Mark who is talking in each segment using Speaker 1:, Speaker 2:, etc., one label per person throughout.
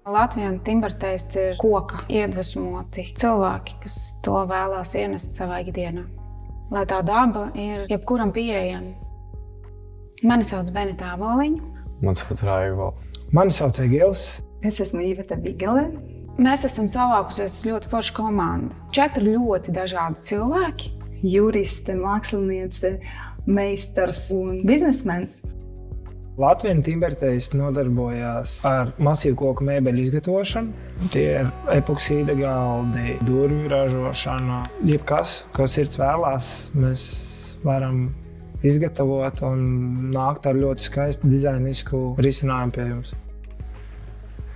Speaker 1: Latvijas timberteisti ir koka iedvesmoti cilvēki, kas to vēlās ienest savā ikdienā. Lai tā daba ir jebkuram pieejama. Mani sauc Benita Aboliņa.
Speaker 2: Man sauc Raivo.
Speaker 3: Mani sauc Egils.
Speaker 4: Es esmu Iveta Vigele.
Speaker 1: Mēs esam savākusies ļoti forša komanda. 4 ļoti dažādi cilvēki.
Speaker 4: Juriste, māksliniece, meistars un biznesmens.
Speaker 3: Latvijas timberteisti nodarbojās ar masīvu koku mēbeļu izgatavošanu. Tie ir epoksīda galdi, durvju ražošana. Jebkas, ko sirds vēlās, mēs varam izgatavot un nākt ar ļoti skaistu dizainisku risinājumu pie jums.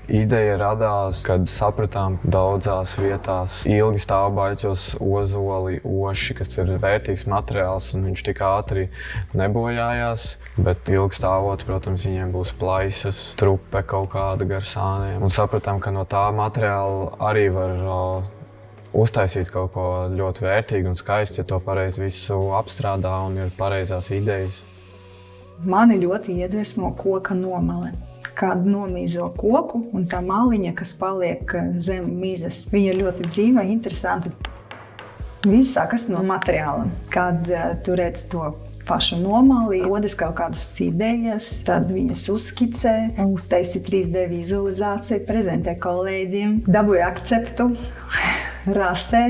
Speaker 2: Ideja radās, kad sapratām daudzās vietās ilgi stāv baļķos ozoli, oši, kas ir vērtīgs materiāls un viņš tik ātri nebojājās, bet ilgi stāvot, protams, viņiem būs plaisas, trupe kaut kāda gar sāniem. Un sapratām, ka no tā materiāla arī var uztaisīt kaut ko ļoti vērtīgu un skaistu, ja to pareizi visu apstrādā un ir pareizās idejas.
Speaker 4: Mani ļoti iedvesmo koka nomale. Kāda nomīzo koku un tā maliņa, kas paliek zem mizas. Viņa ir ļoti dzīva, interesanta. Viss sākas no materiāla. Kad tu redz to pašu nomali, rodas kaut kādas idejas, tad viņas uzskicē, uztaisi 3D vizualizāciju, prezentē kolēģiem, dabūja akceptu, rasē,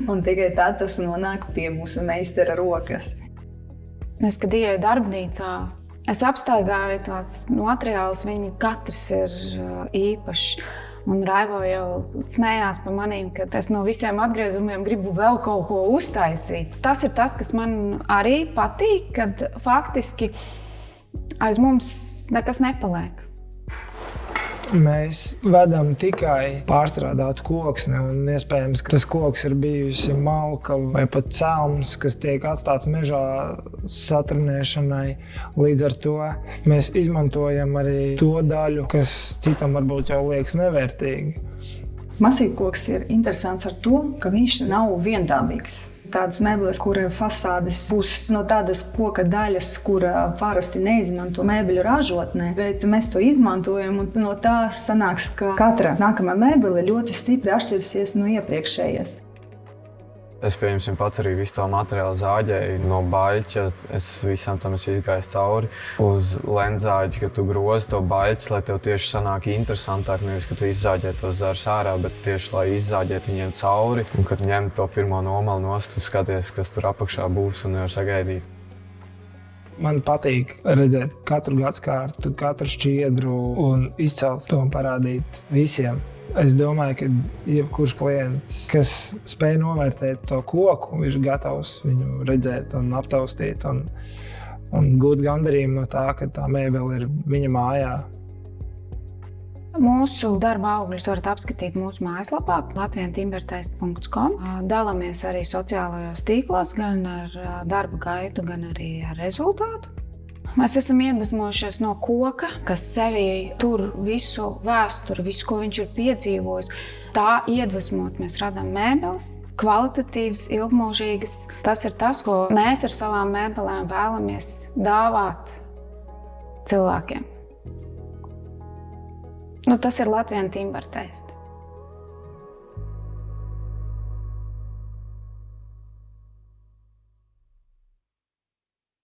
Speaker 4: un tikai tā tas nonāk pie mūsu meistara rokas.
Speaker 1: Es, kad ieju darbnīcā, es apstaigāju tos materiālus, viņi katrs ir īpašs. Un Raivo jau smējās par manīm, ka es no visiem atgriezumiem gribu vēl kaut ko uztaisīt. Tas ir tas, kas man arī patīk, kad faktiski aiz mums nekas nepaliek.
Speaker 3: Mēs vedam tikai pārstrādātu koksni, un iespējams, ka tas koks ir bijusi malka vai pat celms, kas tiek atstāts mežā satrenēšanai. Līdz ar to mēs izmantojam arī to daļu, kas citam varbūt jau liekas nevērtīgi.
Speaker 4: Masīvkoks ir interesants ar to, ka viņš nav viendabīgs. Tādas mēbeles, kura fasādes būs no tādas koka daļas, kura parasti neizmanto mēbeļu ražotnē, bet mēs to izmantojam, un no tā sanāks, ka katra nākamā mēbele ļoti stipri atšķirsies no iepriekšējās.
Speaker 2: Es, pieņemsim, pats arī visu to materiālu zāģēju no baļķa. Es visam tam izgāju cauri uz lenzāģi, ka tu grozi to baļķis, lai tev tieši sanāk interesantāk, nevis, ka tu izzāģē tos zars ārā, bet tieši, lai izzāģēt viņiem cauri. Un, kad ņem to pirmo nomali nost, tu skaties, kas tur apakšā būs un nevar sagaidīt.
Speaker 3: Man patīk redzēt katru gadskārtu, katru šķiedru un izcelt to un parādīt visiem. Es domāju, ka jebkurš klients, kas spēj novērtēt to koku, ir gatavs viņu redzēt un aptaustīt un gūt gandarījumu no tā, ka tā mēbele ir viņa mājā.
Speaker 1: Mūsu darba augļus varat apskatīt mūsu mājaslapā latvientimberteisti.com. Dalāmies arī sociālajos tīklos, gan ar darba gaitu, gan arī ar rezultātu. Mēs esam iedvesmojušies no koka, kas sevī tur visu vēsturi, visu, ko viņš ir piedzīvojis. Tā iedvesmot mēs radām mēbeles, kvalitatīvas, ilgmūžīgas. Tas ir tas, ko mēs ar savām mēbelēm vēlamies dāvāt cilvēkiem. Tas ir Latvijas timberteisti.